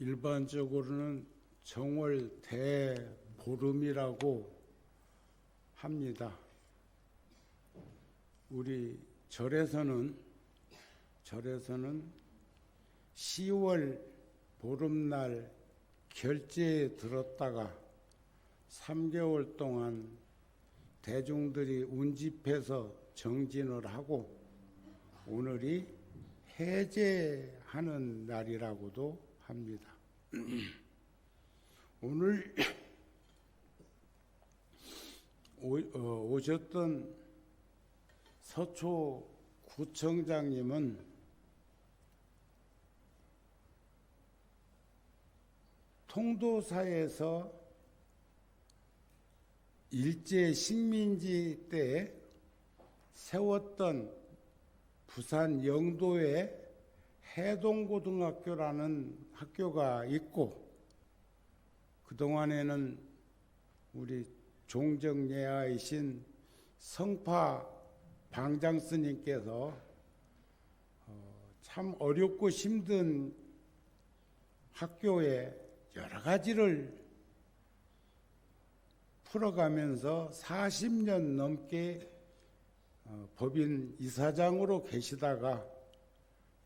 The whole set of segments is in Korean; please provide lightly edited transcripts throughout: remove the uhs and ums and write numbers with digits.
일반적으로는 정월 대보름이라고 합니다. 우리 절에서는 10월 보름날 결제에 들었다가 3개월 동안 대중들이 운집해서 정진을 하고 오늘이 해제하는 날이라고도 합니다. 오늘 오셨던 서초 구청장님은 통도사에서 일제 식민지 때 세웠던 부산 영도에 해동고등학교라는 학교가 있고 그동안에는 우리 종정예하이신 성파 방장스님께서 참 어렵고 힘든 학교에 여러 가지를 풀어가면서 40년 넘게 법인 이사장으로 계시다가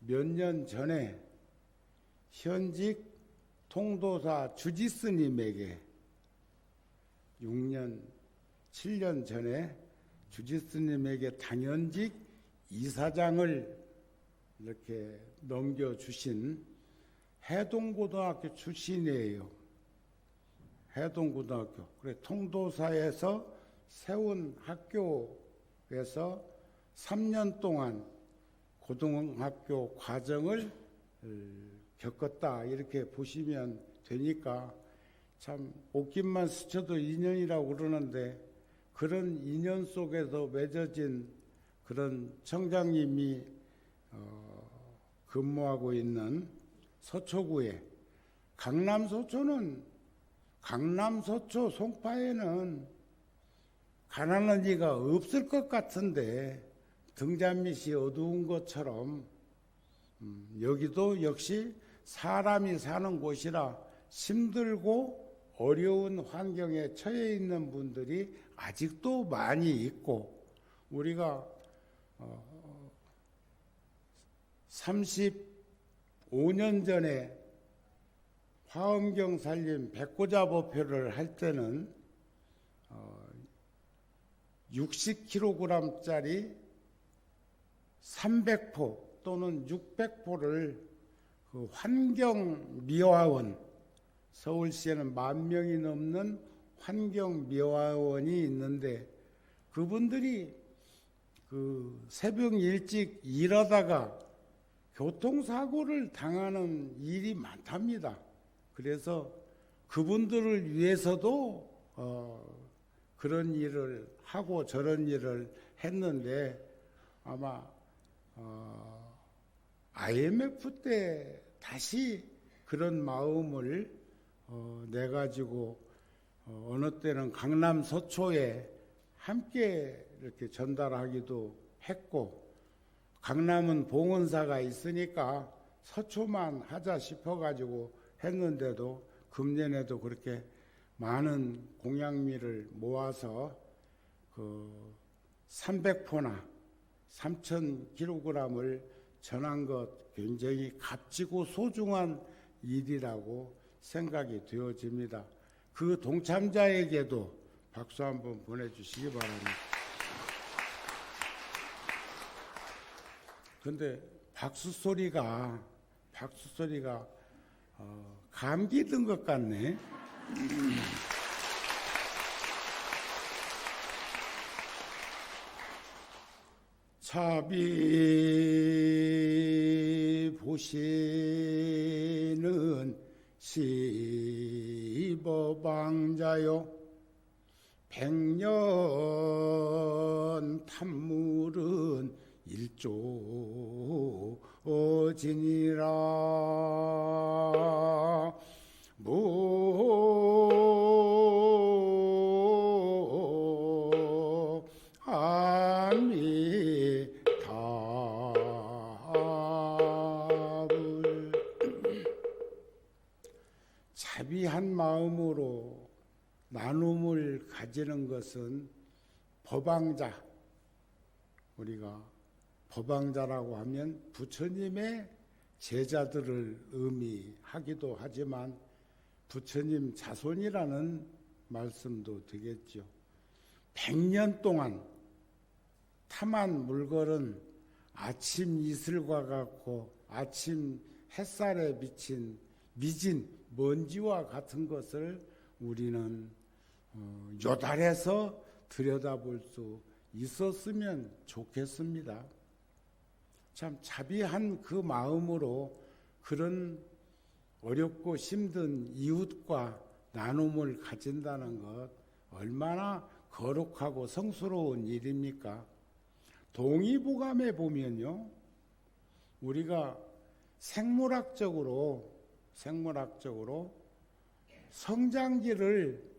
몇 년 전에 현직 통도사 주지스님에게 6년, 7년 전에 주지스님에게 당연직 이사장을 이렇게 넘겨주신 해동고등학교 출신이에요. 해동고등학교. 그래, 통도사에서 세운 학교에서 3년 동안 고등학교 과정을 겪었다 이렇게 보시면 되니까 참 옷깃만 스쳐도 인연이라고 그러는데 그런 인연 속에서 맺어진 그런 청장님이 근무하고 있는 서초구에 강남서초 송파에는 가난한 이가 없을 것 같은데 등잔밑이 어두운 것처럼 여기도 역시 사람이 사는 곳이라 힘들고 어려운 환경에 처해 있는 분들이 아직도 많이 있고 우리가 35년 전에 화엄경 살림 백고자 법회를 할 때는 60kg짜리 300포 또는 600포를 그 환경미화원, 서울시에는 10,000명이 넘는 환경미화원이 있는데 그분들이 그 새벽 일찍 일하다가 교통사고를 당하는 일이 많답니다. 그래서 그분들을 위해서도 그런 일을 하고 저런 일을 했는데 아마 IMF 때 다시 그런 마음을 내가지고 어느 때는 강남 서초에 함께 이렇게 전달하기도 했고 강남은 봉헌사가 있으니까 서초만 하자 싶어가지고 했는데도 금년에도 그렇게 많은 공양미를 모아서 그 300포나 3,000kg을 전한 것 굉장히 값지고 소중한 일이라고 생각이 되어집니다. 그 동참자에게도 박수 한번 보내주시기 바랍니다. 근데 박수 소리가 감기 든 것 같네. 차비 보시는 시법왕자요 백년 탐물은 일조지니라 자비한 마음으로 나눔을 가지는 것은 법왕자, 우리가 법왕자라고 하면 부처님의 제자들을 의미하기도 하지만 부처님 자손이라는 말씀도 되겠죠. 100년 동안 탐한 물건은 아침 이슬과 같고 아침 햇살에 비친 미진 먼지와 같은 것을 우리는 요달해서 들여다볼 수 있었으면 좋겠습니다. 참 자비한 그 마음으로 그런 어렵고 힘든 이웃과 나눔을 가진다는 것 얼마나 거룩하고 성스러운 일입니까? 동의보감에 보면요, 우리가 생물학적으로 성장기를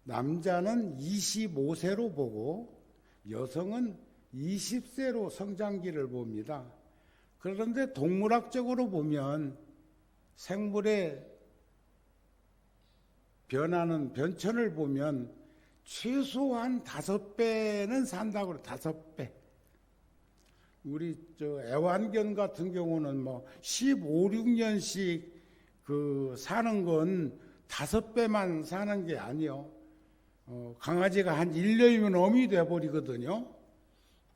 남자는 25세로 보고 여성은 20세로 성장기를 봅니다. 그런데 동물학적으로 보면 생물의 변하는 변천을 보면 최소한 5배는 산다고 그래요. 5배. 우리 애완견 같은 경우는 뭐 15, 16년씩 사는 건 5배만 사는 게 아니요. 강아지가 한 1년이면 어미 돼버리거든요.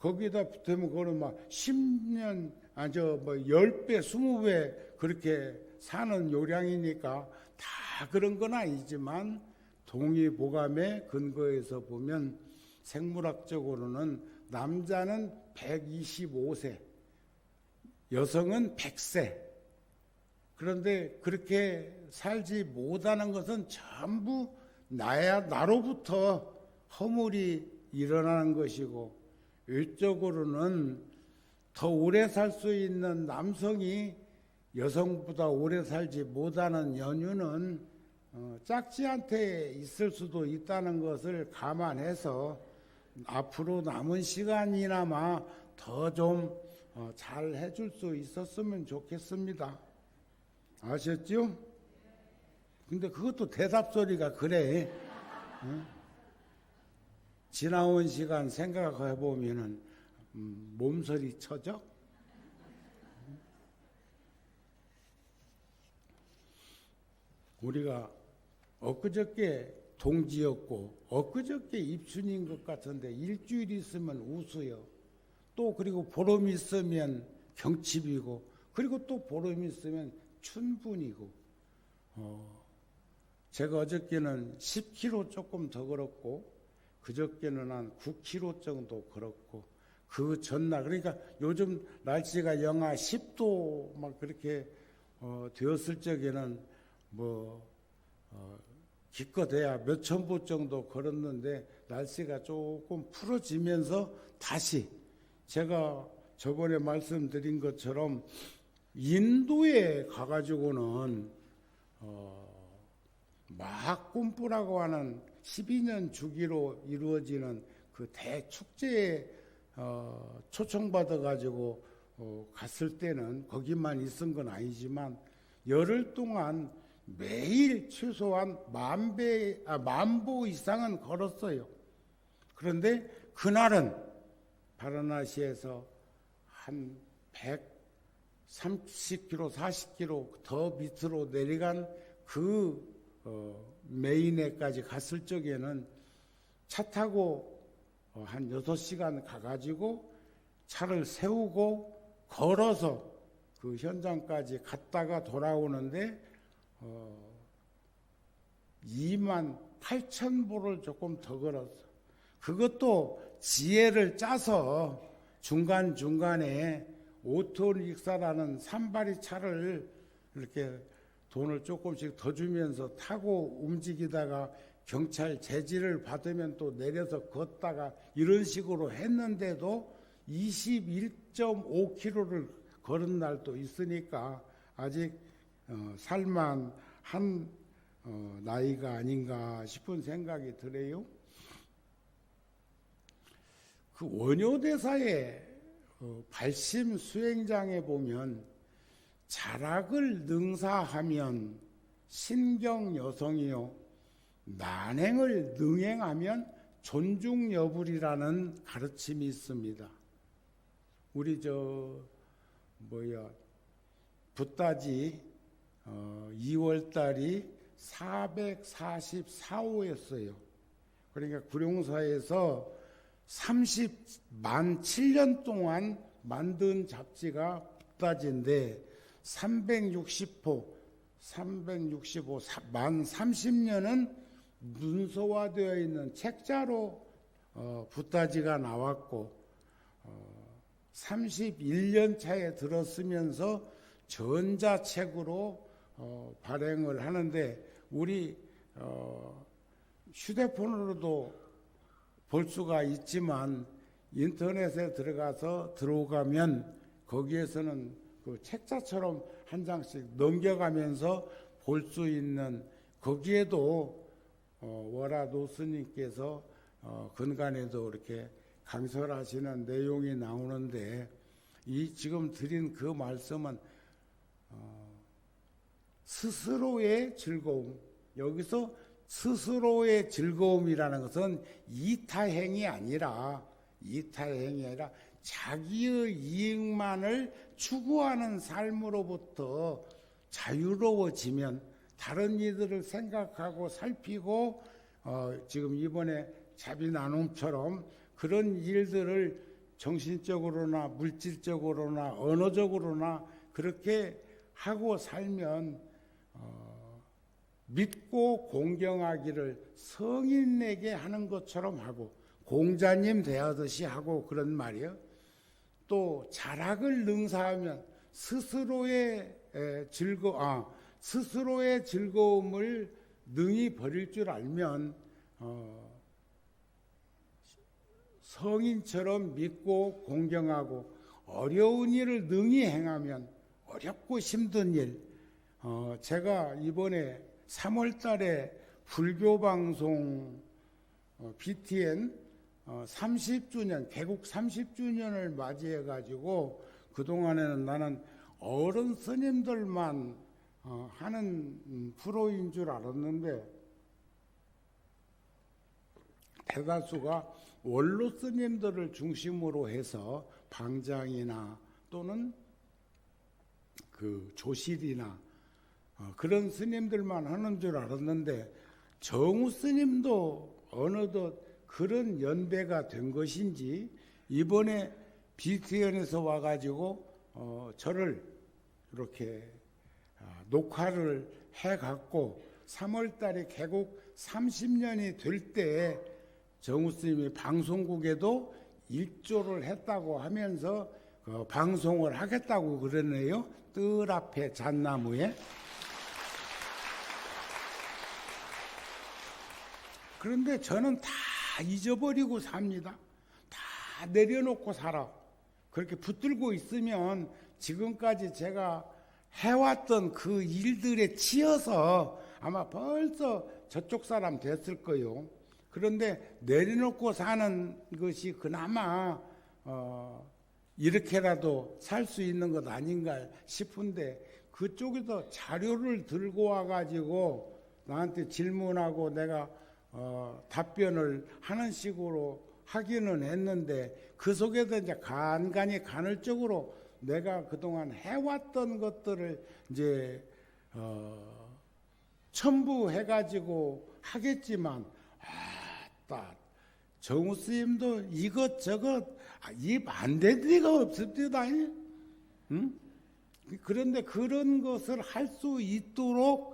거기다 붙으면 그거는 막 10년, 10배, 20배 그렇게 사는 요량이니까 다 그런 건 아니지만 동의보감에 근거해서 보면 생물학적으로는 남자는 125세, 여성은 100세. 그런데 그렇게 살지 못하는 것은 전부 나로부터 허물이 일어나는 것이고, 일적으로는 더 오래 살 수 있는 남성이 여성보다 오래 살지 못하는 연유는 짝지한테 있을 수도 있다는 것을 감안해서 앞으로 남은 시간이나마 더 좀 잘 해줄 수 있었으면 좋겠습니다. 아셨죠? 근데 그것도 대답 소리가 그래. 지나온 시간 생각해 보면은 몸서리 쳐져? 우리가 엊그저께 동지였고 엊그저께 입춘인 것 같은데 일주일 있으면 우수요. 또 그리고 보름 있으면 경칩이고 그리고 또 보름 있으면 춘분이고 제가 어저께는 10km 조금 더 걸었고 그저께는 한 9km 정도 걸었고 그 전날 그러니까 요즘 날씨가 영하 10도 막 그렇게 되었을 적에는 기껏해야 몇천 보 정도 걸었는데 날씨가 조금 풀어지면서 다시 제가 저번에 말씀드린 것처럼 인도에 가가지고는 마하쿰프라고 하는 12년 주기로 이루어지는 그 대축제에 초청받아가지고 갔을 때는 거기만 있은 건 아니지만 열흘 동안 매일 최소한 10,000보 이상은 걸었어요. 그런데 그날은 바라나시에서 한 130km, 40km 더 밑으로 내려간 그 메인에까지 갔을 적에는 차 타고 한 6시간 가가지고 차를 세우고 걸어서 그 현장까지 갔다가 돌아오는데 28,000보를 조금 더 걸었어. 그것도 지혜를 짜서 중간중간에 오토릭사라는 산발이 차를 이렇게 돈을 조금씩 더 주면서 타고 움직이다가 경찰 제지를 받으면 또 내려서 걷다가 이런 식으로 했는데도 21.5km를 걸은 날도 있으니까 아직 살만한 나이가 아닌가 싶은 생각이 들어요. 그 원효대사의 발심 수행장에 보면 자락을 능사하면 신경 여성이요 난행을 능행하면 존중 여부리라는 가르침이 있습니다. 우리 붓다지 2월달이 444호였어요. 그러니까 구룡사에서 30만 7년 동안 만든 잡지가 붓다지인데 365, 만 30년은 문서화되어 있는 책자로 붓다지가 나왔고 31년 차에 들었으면서 전자책으로 발행을 하는데 우리 휴대폰으로도 볼 수가 있지만 인터넷에 들어가면 거기에서는 그 책자처럼 한 장씩 넘겨가면서 볼 수 있는 거기에도 월화도 스님께서 근간에도 이렇게 강설하시는 내용이 나오는데 이 지금 드린 그 말씀은 스스로의 즐거움, 여기서 스스로의 즐거움이라는 것은 이타행이 아니라 자기의 이익만을 추구하는 삶으로부터 자유로워지면 다른 이들을 생각하고 살피고 지금 이번에 자비 나눔처럼 그런 일들을 정신적으로나 물질적으로나 언어적으로나 그렇게 하고 살면 믿고 공경하기를 성인에게 하는 것처럼 하고 공자님 대하듯이 하고 그런 말이요. 또 자락을 능사하면 스스로의 즐거움을 능히 버릴 줄 알면 성인처럼 믿고 공경하고 어려운 일을 능히 행하면 어렵고 힘든 일 제가 이번에 3월 달에 불교방송 BTN 30주년 개국 30주년을 맞이해 가지고 그동안에는 나는 어른 스님들만 하는 프로인 줄 알았는데 대다수가 원로 스님들을 중심으로 해서 방장이나 또는 그 조실이나 그런 스님들만 하는 줄 알았는데 정우 스님도 어느덧 그런 연배가 된 것인지 이번에 BTN에서 와가지고 저를 이렇게 녹화를 해갖고 3월달에 개국 30년이 될 때 정우 스님이 방송국에도 일조를 했다고 하면서 방송을 하겠다고 그러네요. 뜰 앞에 잣나무에. 그런데 저는 다 잊어버리고 삽니다. 다 내려놓고 살아. 그렇게 붙들고 있으면 지금까지 제가 해왔던 그 일들에 치여서 아마 벌써 저쪽 사람 됐을 거요. 그런데 내려놓고 사는 것이 그나마 이렇게라도 살 수 있는 것 아닌가 싶은데 그쪽에서 자료를 들고 와가지고 나한테 질문하고 내가 답변을 하는 식으로 하기는 했는데 그 속에서 이제 간헐적으로 내가 그동안 해왔던 것들을 이제 첨부해가지고 하겠지만 정우 스님도 이것저것 입 안 된 데가 없습니다. 응? 그런데 그런 것을 할 수 있도록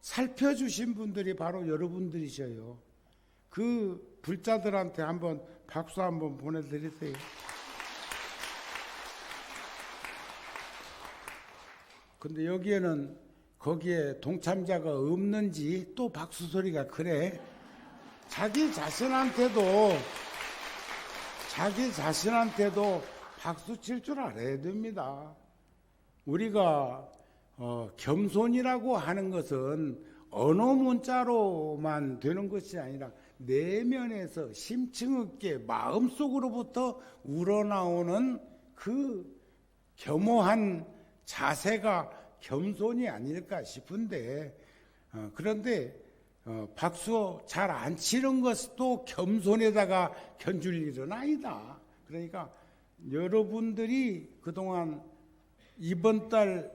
살펴주신 분들이 바로 여러분들이셔요. 그 불자들한테 한번 박수 한번 보내드리세요. 근데 여기에는 거기에 동참자가 없는지 또 박수 소리가 그래. 자기 자신한테도 박수 칠 줄 알아야 됩니다. 우리가 겸손이라고 하는 것은 언어 문자로만 되는 것이 아니라 내면에서 심층 있게 마음속으로부터 우러나오는 그 겸허한 자세가 겸손이 아닐까 싶은데 그런데 박수 잘 안 치는 것도 겸손에다가 견줄 일은 아니다. 그러니까 여러분들이 그동안 이번 달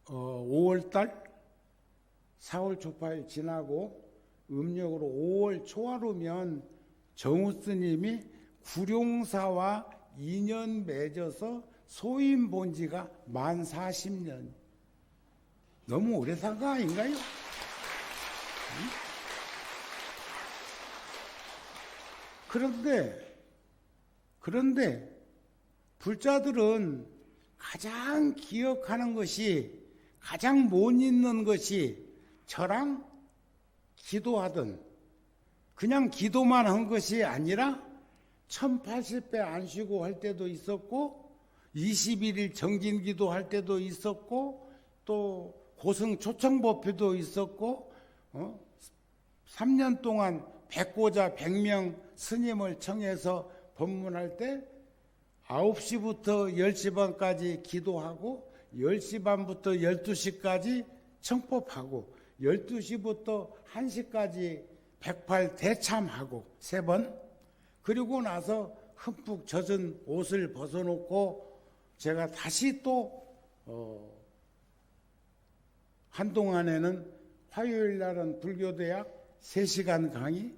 5월 달 4월 초파일 지나고 음력으로 5월 초하루면 정우 스님이 구룡사와 인연 맺어서 소임 본 지가 만 40년. 너무 오래 산 거 아닌가요? 그런데 불자들은 가장 기억하는 것이, 가장 못 잊는 것이 저랑 기도하던, 그냥 기도만 한 것이 아니라 1080배 안 쉬고 할 때도 있었고 21일 정진기도 할 때도 있었고 또 고승 초청법회도 있었고 3년 동안 백고자 100명 스님을 청해서 법문할 때 9시부터 10시 반까지 기도하고 10시 반부터 12시까지 청법하고 12시부터 1시까지 108 대참하고 3번, 그리고 나서 흠뻑 젖은 옷을 벗어놓고 제가 다시 또 한동안에는 화요일 날은 불교대학 3시간 강의,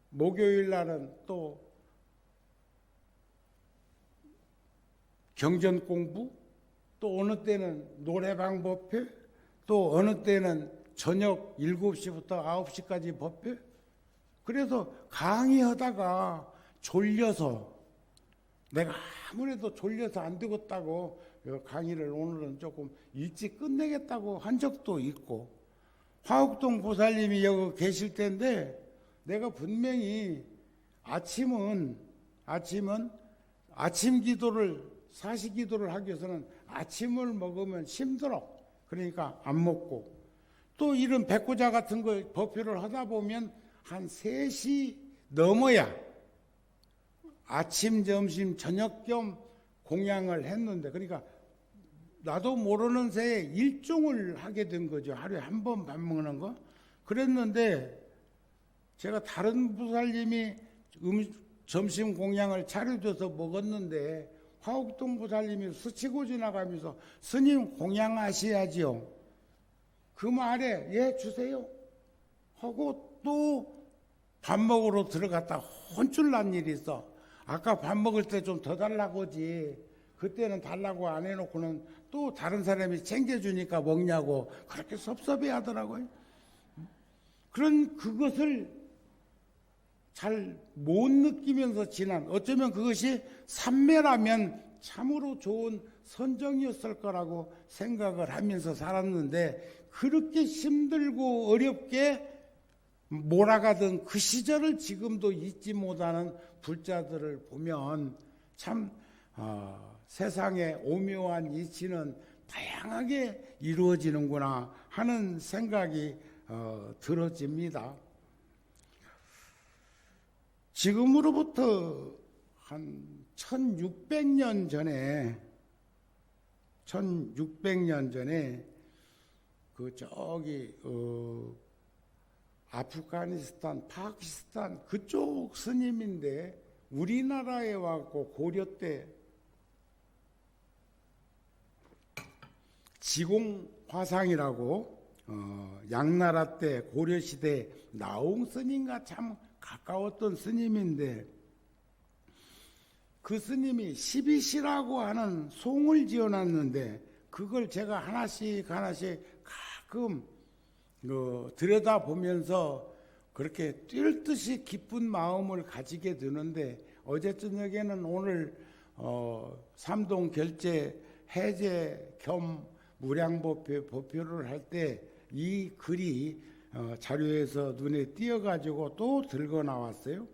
목요일 날은 또 경전 공부, 또 어느 때는 노래방 법회, 또 어느 때는 저녁 7시부터 9시까지 법회. 그래서 강의하다가 졸려서, 내가 아무래도 졸려서 안 되겠다고 강의를 오늘은 조금 일찍 끝내겠다고 한 적도 있고, 화옥동 보살님이 여기 계실 텐데 내가 분명히 아침 기도를, 사시기도를 하기 위해서는 아침을 먹으면 힘들어. 그러니까 안 먹고, 또 이런 백고자 같은 거 법회를 하다 보면 한 3시 넘어야 아침, 점심, 저녁 겸 공양을 했는데, 그러니까 나도 모르는 새에 일종을 하게 된 거죠. 하루에 한 번 밥 먹는 거. 그랬는데 제가 다른 보살님이 점심 공양을 차려줘서 먹었는데 화옥동 보살님이 스치고 지나가면서 스님 공양하셔야지요. 그 말에 예 주세요 하고 또 밥 먹으러 들어갔다 혼쭐 난 일이 있어. 아까 밥 먹을 때 좀 더 달라고 하지, 그때는 달라고 안 해놓고는 또 다른 사람이 챙겨주니까 먹냐고 그렇게 섭섭해 하더라고요. 그것을 잘 못 느끼면서 지난, 어쩌면 그것이 삼매라면 참으로 좋은 선정이었을 거라고 생각을 하면서 살았는데, 그렇게 힘들고 어렵게 몰아가던 그 시절을 지금도 잊지 못하는 불자들을 보면 참 세상의 오묘한 이치는 다양하게 이루어지는구나 하는 생각이 들어집니다. 지금으로부터 한 1600년 전에 그 저기 아프가니스탄, 파키스탄 그쪽 스님인데 우리나라에 와서 고려 때 지공화상이라고 양나라 때 고려시대 나홍 스님과 참 가까웠던 스님인데, 그 스님이 12시라고 하는 송을 지어놨는데 그걸 제가 하나씩 가끔 들여다보면서 그렇게 뛸 듯이 기쁜 마음을 가지게 되는데, 어제 저녁에는 오늘 삼동 결제 해제 겸 무량법표를 할 때 이 글이 자료에서 눈에 띄어가지고 또 들고 나왔어요.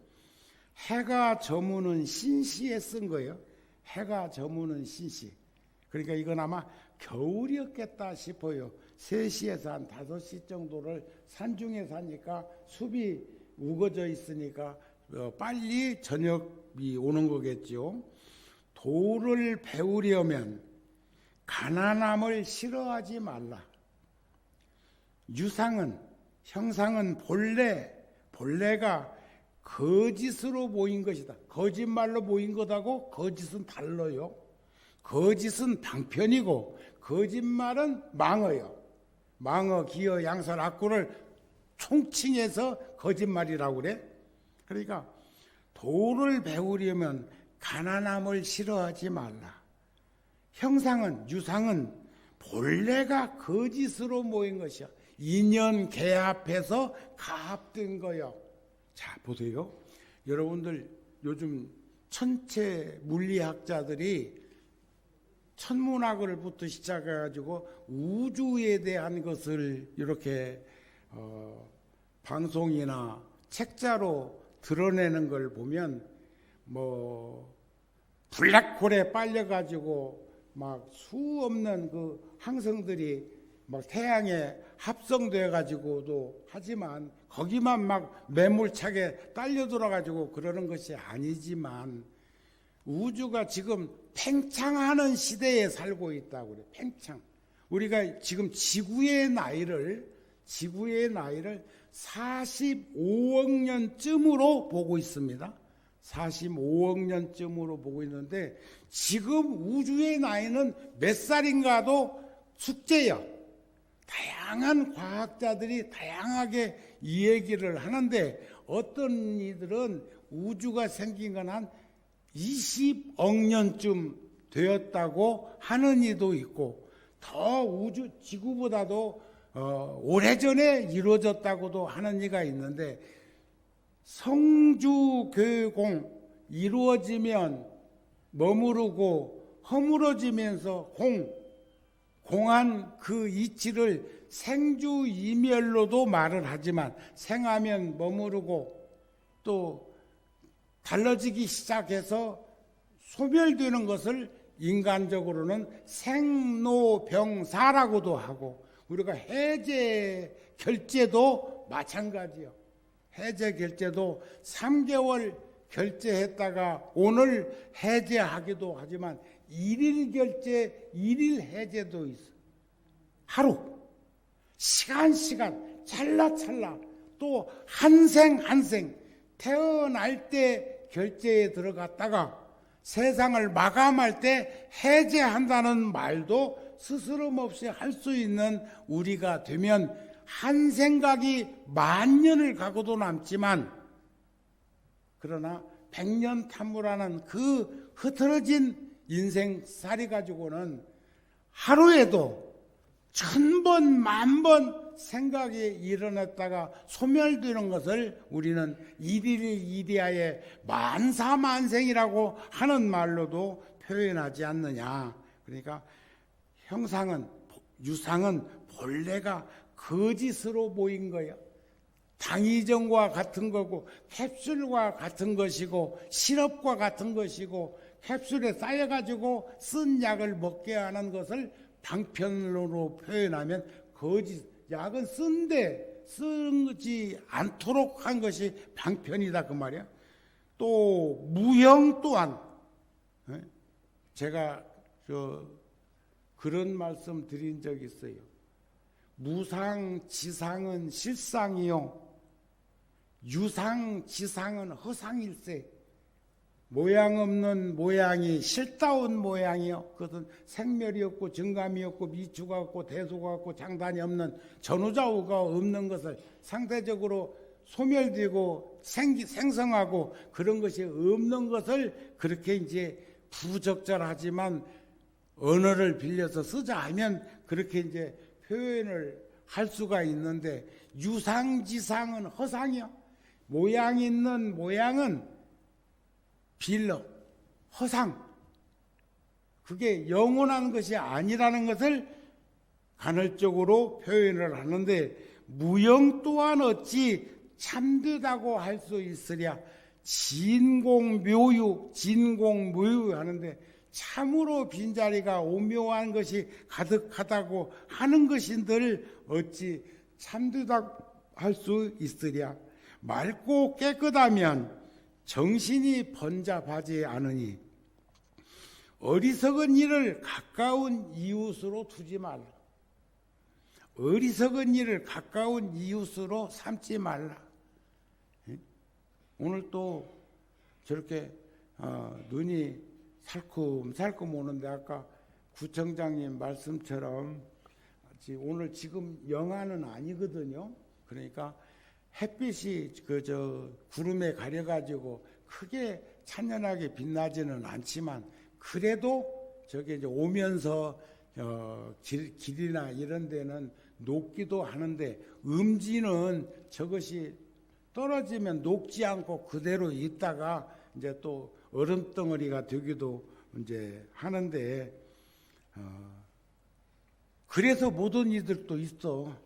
해가 저무는 신시에 쓴 거예요. 해가 저무는 신시. 그러니까 이건 아마 겨울이었겠다 싶어요. 3시에서 한 5시 정도를 산중에 사니까 숲이 우거져 있으니까 빨리 저녁이 오는 거겠죠. 도를 배우려면 가난함을 싫어하지 말라. 유상은, 형상은 본래가 거짓으로 모인 것이다. 거짓말로 모인 것하고 거짓은 달라요. 거짓은 방편이고 거짓말은 망어요. 망어, 기어, 양설, 악구를 총칭해서 거짓말이라고 그래. 그러니까 도를 배우려면 가난함을 싫어하지 말라. 형상은, 유상은 본래가 거짓으로 모인 것이야. 인연 개합해서 가합된 거요. 자, 보세요. 여러분들 요즘 천체 물리학자들이 천문학을부터 시작해가지고 우주에 대한 것을 이렇게 방송이나 책자로 드러내는 걸 보면 블랙홀에 빨려가지고 막 수 없는 그 항성들이 막 태양에 합성돼 가지고도 하지만 거기만 막 매몰차게 딸려 들어가지고 그러는 것이 아니지만 우주가 지금 팽창하는 시대에 살고 있다고 그래. 팽창. 우리가 지금 지구의 나이를 45억 년쯤으로 보고 있습니다. 45억 년쯤으로 보고 있는데 지금 우주의 나이는 몇 살인가도 숙제야. 다양한 과학자들이 다양하게 이 얘기를 하는데 어떤 이들은 우주가 생긴 건 한 20억 년쯤 되었다고 하는 이도 있고 더 우주 지구보다도 오래전에 이루어졌다고도 하는 이가 있는데 성주교공 이루어지면 머무르고 허물어지면서 공한 그 이치를 생주이멸로도 말을 하지만 생하면 머무르고 또 달라지기 시작해서 소멸되는 것을 인간적으로는 생로병사라고도 하고 우리가 해제 결제도 마찬가지요. 해제 결제도 3개월 결제했다가 오늘 해제하기도 하지만 1일 결제, 1일 해제도 있어. 하루, 시간, 찰나찰나 또 한 생 태어날 때 결제에 들어갔다가 세상을 마감할 때 해제한다는 말도 스스럼없이 할 수 있는 우리가 되면 한 생각이 10,000년을 가고도 남지만 그러나 100년 탐구라는 그 흐트러진 인생살이 가지고는 하루에도 1000번, 10,000번 생각이 일어났다가 소멸되는 것을 우리는 일일이디아의 만사만생이라고 하는 말로도 표현하지 않느냐. 그러니까 형상은, 유상은 본래가 거짓으로 모인 거예요. 당이정과 같은 거고 캡슐과 같은 것이고 시럽과 같은 것이고 캡슐에 쌓여가지고 쓴 약을 먹게 하는 것을 방편으로 표현하면 거짓. 약은 쓴데 쓰지 않도록 한 것이 방편이다 그 말이야. 또 무형 또한 제가 그런 말씀 드린 적이 있어요. 무상지상은 실상이요 유상지상은 허상일세. 모양 없는 모양이 실다운 모양이요. 그것은 생멸이 없고 정감이 없고 미추가 없고 대소가 없고 장단이 없는 전후좌우가 없는 것을 상대적으로 소멸되고 생성하고 그런 것이 없는 것을 그렇게 이제 부적절하지만 언어를 빌려서 쓰자 하면 그렇게 이제 표현을 할 수가 있는데 유상지상은 허상이요. 모양 있는 모양은 빌러, 허상, 그게 영원한 것이 아니라는 것을 간헐적으로 표현을 하는데 무형 또한 어찌 참되다고 할 수 있으랴. 진공묘유 하는데 참으로 빈자리가 오묘한 것이 가득하다고 하는 것인들 어찌 참되다고 할 수 있으랴. 맑고 깨끗하면 정신이 번잡하지 않으니 어리석은 일을 가까운 이웃으로 두지 말라. 어리석은 일을 가까운 이웃으로 삼지 말라. 오늘 또 저렇게 눈이 살금살금 오는데 아까 구청장님 말씀처럼 오늘 지금 영하는 아니거든요. 그러니까 햇빛이 구름에 가려가지고 크게 찬연하게 빛나지는 않지만 그래도 저게 이제 오면서 길이나 이런 데는 녹기도 하는데 음지는 저것이 떨어지면 녹지 않고 그대로 있다가 이제 또 얼음 덩어리가 되기도 이제 하는데 그래서 모든 이들도 있어.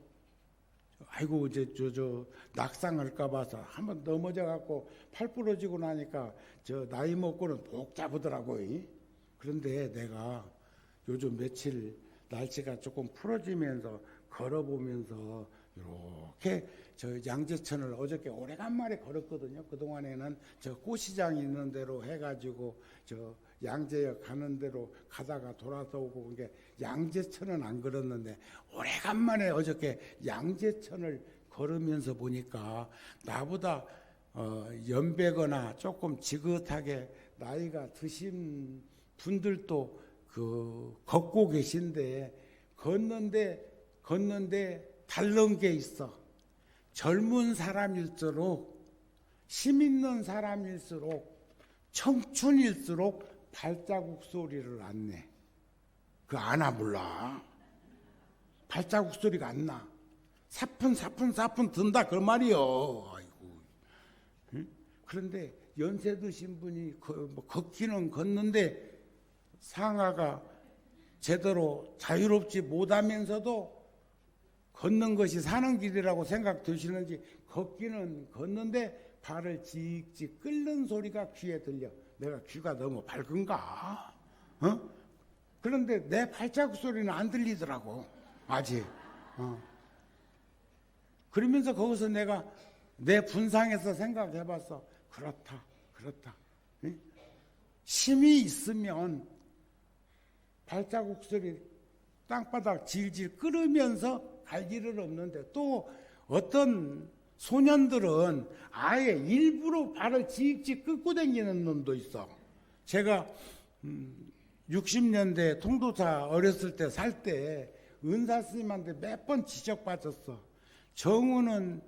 아이고 이제 저 낙상할까 봐서 한번 넘어져 갖고 팔 부러지고 나니까 저 나이 먹고는 복 잡으더라고. 그런데 내가 요즘 며칠 날씨가 조금 풀어지면서 걸어보면서 이렇게 저 양재천을 어저께 오래간만에 걸었거든요. 그동안에는 저 꽃시장 있는 데로 해가지고 저 양재역 가는 데로 가다가 돌아서 오고 그게 양재천은 안 걸었는데 오래간만에 어저께 양재천을 걸으면서 보니까 나보다 연배거나 조금 지긋하게 나이가 드신 분들도 걷고 계신데 걷는데 다른 게 있어. 젊은 사람일수록 힘 있는 사람일수록 청춘일수록 발자국 소리를 안 내. 아나 몰라. 발자국 소리가 안 나. 사뿐 든다 그 말이요. 아이고. 응? 그런데 연세 드신 분이 걷기는 걷는데 상하가 제대로 자유롭지 못하면서도 걷는 것이 사는 길이라고 생각되시는지 걷기는 걷는데 발을 찍찍 끓는 소리가 귀에 들려. 내가 귀가 너무 밝은가? 그런데 내 발자국 소리는 안 들리더라고. 아직. 그러면서 거기서 내가 내 분상에서 생각해봤어. 그렇다. 응? 힘이 있으면 발자국 소리 땅바닥 질질 끓으면서 갈 길은 없는데 또 어떤 소년들은 아예 일부러 발을 찍찍 끄고 다니는 놈도 있어. 제가 60년대 통도사 어렸을 때 살 때 은사 스님한테 몇 번 지적받았어. 정우는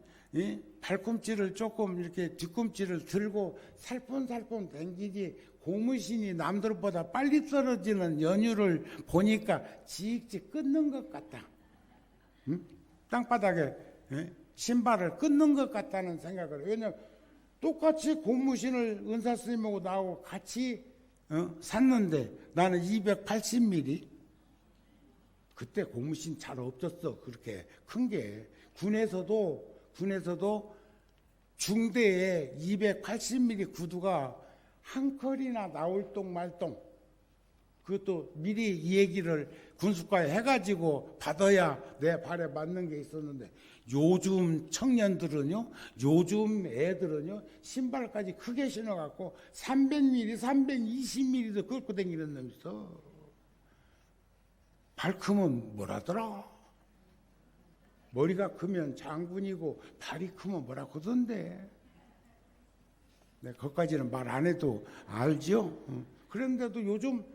발꿈치를 조금 이렇게 뒤꿈치를 들고 살뿐살뿐 댕기지 고무신이 남들보다 빨리 떨어지는 연유를 보니까 찍찍 끊는 것 같다. 땅바닥에 신발을 끊는 것 같다는 생각을. 왜냐하면 똑같이 고무신을 은사 스님하고 나하고 같이 샀는데 나는 280mm. 그때 고무신 잘 없었어. 그렇게 큰 게. 군에서도 중대에 280mm 구두가 한 컬이나 나올 똥 말똥. 그것도 미리 이 얘기를 군수과에 해가지고 받아야 내 발에 맞는 게 있었는데 요즘 청년들은요, 요즘 애들은요, 신발까지 크게 신어갖고 300mm, 320mm도 긁고 다니는 놈 있어. 발 크면 뭐라더라? 머리가 크면 장군이고 발이 크면 뭐라고 하던데. 네, 그것까지는 말 안 해도 알죠? 그런데도 요즘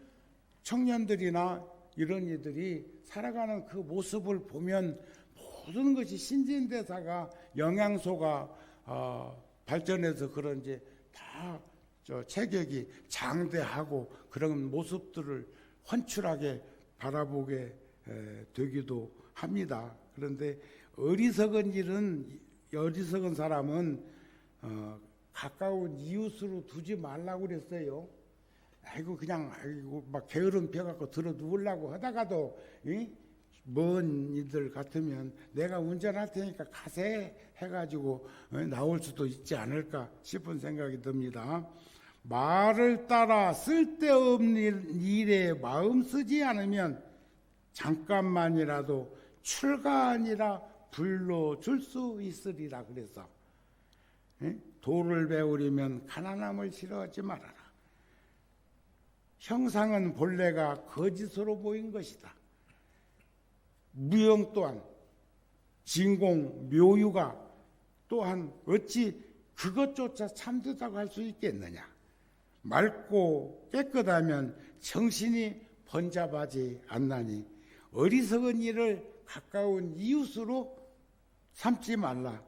청년들이나 이런 이들이 살아가는 그 모습을 보면 모든 것이 신진대사가 영양소가 발전해서 그런지 다 체격이 장대하고 그런 모습들을 헌출하게 바라보게 되기도 합니다. 그런데 어리석은 사람은 가까운 이웃으로 두지 말라고 그랬어요. 아이고 막 게으름 펴갖고 들어 누우려고 하다가도 먼 이들 같으면 내가 운전할 테니까 가세 해가지고 나올 수도 있지 않을까 싶은 생각이 듭니다. 말을 따라 쓸데없는 일에 마음 쓰지 않으면 잠깐만이라도 출가 아니라 불러줄 수 있으리라 그래서 도를 배우려면 가난함을 싫어하지 말아라. 형상은 본래가 거짓으로 보인 것이다. 무형 또한 진공 묘유가 또한 어찌 그것조차 참되다고 할 수 있겠느냐. 맑고 깨끗하면 정신이 번잡하지 않나니 어리석은 일을 가까운 이웃으로 삼지 말라.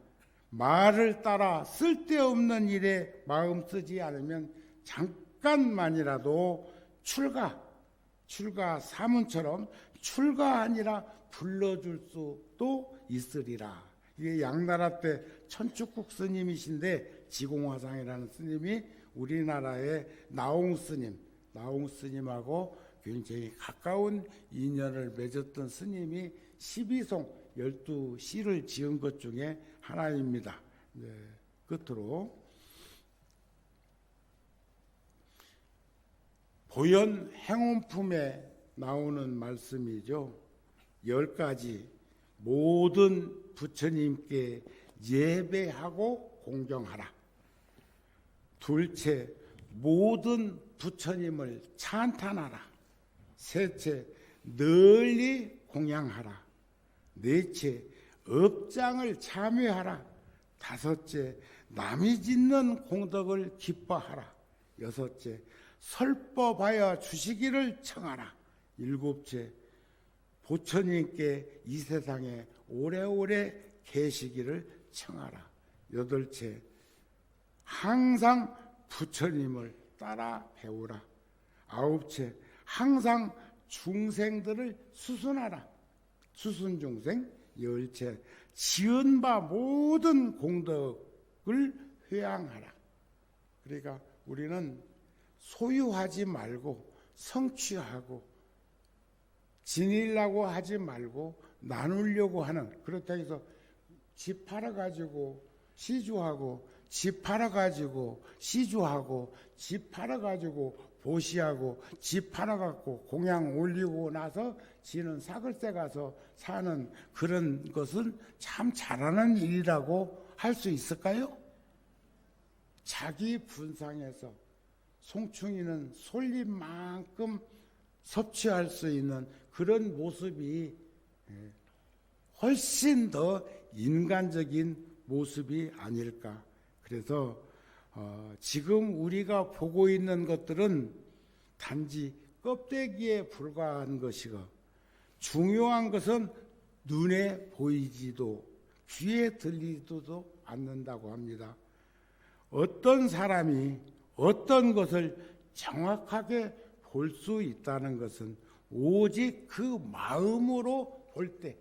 말을 따라 쓸데없는 일에 마음 쓰지 않으면 잠깐만이라도 출가 사문처럼 출가 아니라 불러줄 수도 있으리라. 이게 양나라 때 천축국 스님이신데 지공화상이라는 스님이 우리나라의 나홍 스님하고 굉장히 가까운 인연을 맺었던 스님이 12송 12시를 지은 것 중에 하나입니다. 네, 끝으로 보현 행원품에 나오는 말씀이죠. 10가지 모든 부처님께 예배하고 공경하라. 둘째, 모든 부처님을 찬탄하라. 셋째, 널리 공양하라. 넷째, 업장을 참여하라. 다섯째, 남이 짓는 공덕을 기뻐하라. 여섯째, 설법하여 주시기를 청하라. 일곱째, 부처님께 이 세상에 오래오래 계시기를 청하라. 여덟째, 항상 부처님을 따라 배우라. 아홉째, 항상 중생들을 수순하라. 수순중생. 열째, 지은 바 모든 공덕을 회양하라. 그러니까 우리는 소유하지 말고 성취하고 지니려고 하지 말고 나누려고 하는, 그렇다고 해서 집 팔아가지고 시주하고 집 팔아가지고 시주하고 집 팔아가지고 보시하고 집 팔아갖고 공양 올리고 나서 지는 사글세 가서 사는 그런 것은 참 잘하는 일이라고 할 수 있을까요? 자기 분상에서 송충이는 솔잎만큼 섭취할 수 있는 그런 모습이 훨씬 더 인간적인 모습이 아닐까. 그래서 지금 우리가 보고 있는 것들은 단지 껍데기에 불과한 것이고 중요한 것은 눈에 보이지도 귀에 들리지도 않는다고 합니다. 어떤 사람이 어떤 것을 정확하게 볼 수 있다는 것은 오직 그 마음으로 볼 때.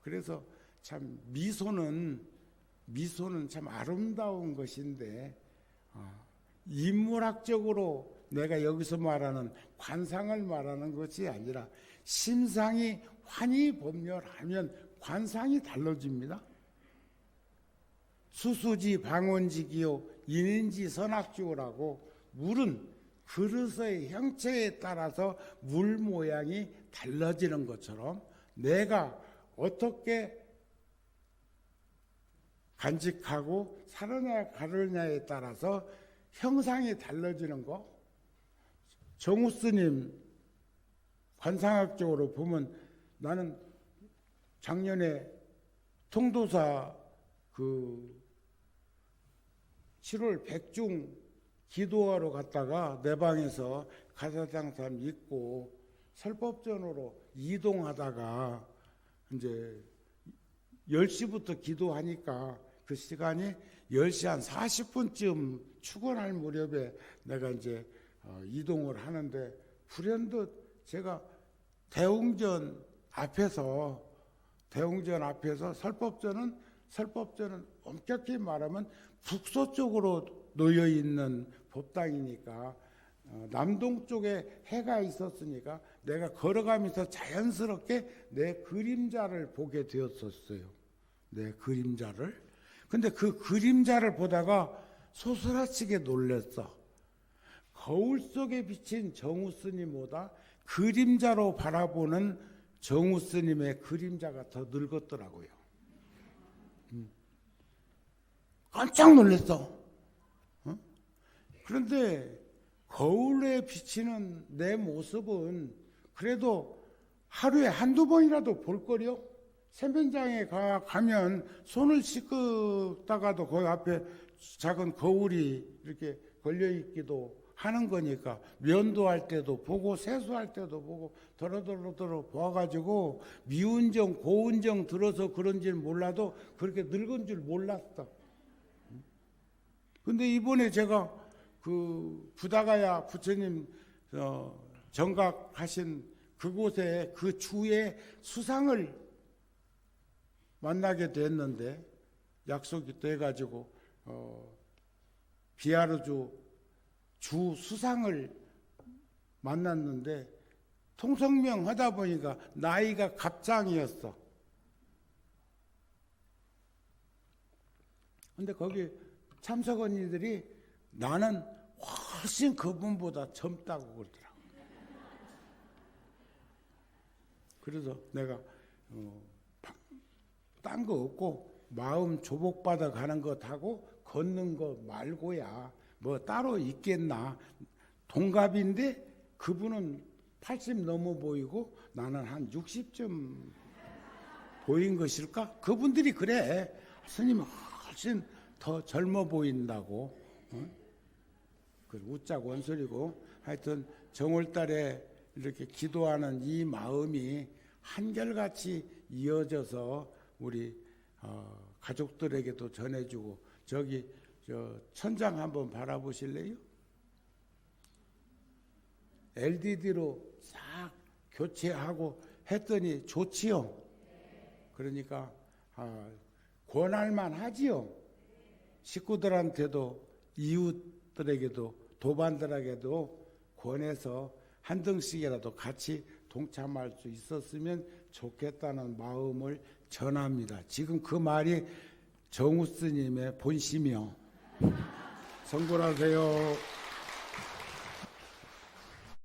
그래서 참 미소는 참 아름다운 것인데 인문학적으로 내가 여기서 말하는 관상을 말하는 것이 아니라 심상이 환히 법렬하면 관상이 달라집니다. 수수지 방언지기요 인인지 선악지오라고 물은 그릇의 형체에 따라서 물 모양이 달라지는 것처럼 내가 어떻게 간직하고 사느냐 가르냐에 따라서 형상이 달라지는 거. 정우 스님 관상학적으로 보면 나는 작년에 통도사 7월 백중 기도하러 갔다가 내 방에서 가사장삼 읽고 설법전으로 이동하다가 이제 10시부터 기도하니까 그 시간이 10시 한 40분쯤 출근할 무렵에 내가 이제 이동을 하는데 불현듯 제가 대웅전 앞에서 설법전은 엄격히 말하면 북서쪽으로 놓여 있는 법당이니까 남동 쪽에 해가 있었으니까 내가 걸어가면서 자연스럽게 내 그림자를 보게 되었었어요. 내 그림자를. 근데 그 그림자를 보다가 소스라치게 놀랐어. 거울 속에 비친 정우 스님보다 그림자로 바라보는 정우 스님의 그림자가 더 늙었더라고요. 깜짝 놀랐어. 그런데 거울에 비치는 내 모습은 그래도 하루에 한두 번이라도 볼 거려. 세면장에 가면 손을 씻다가도 거기 앞에 작은 거울이 이렇게 걸려있기도 하는 거니까 면도할 때도 보고 세수할 때도 보고 더러더러 봐가지고 미운정 고운정 들어서 그런지는 몰라도 그렇게 늙은 줄 몰랐어. 근데 이번에 제가 그 부다가야 부처님 정각하신 그곳에 그 주에 수상을 만나게 됐는데 약속이 돼가지고 비아르주 주 수상을 만났는데 통성명 하다 보니까 나이가 갑장이었어. 근데 거기 참석 언니들이 나는 훨씬 그분보다 젊다고 그러더라고. 그래서 내가 딴 거 없고 마음 조복받아 가는 것하고 걷는 거 말고야 뭐 따로 있겠나. 동갑인데 그분은 80 넘어 보이고 나는 한 60쯤 보인 것일까? 그분들이 그래. 스님은 훨씬 더 젊어 보인다고. 그 웃자고 원소리고. 하여튼 정월달에 이렇게 기도하는 이 마음이 한결같이 이어져서 우리 가족들에게도 전해주고. 저기 천장 한번 바라보실래요? LDD로 싹 교체하고 했더니 좋지요. 그러니까 권할만 하지요. 식구들한테도 이웃들에게도 도반들에게도 권해서 한 등씩이라도 같이 동참할 수 있었으면 좋겠다는 마음을 전합니다. 지금 그 말이 정우 스님의 본심이요. 성불하세요.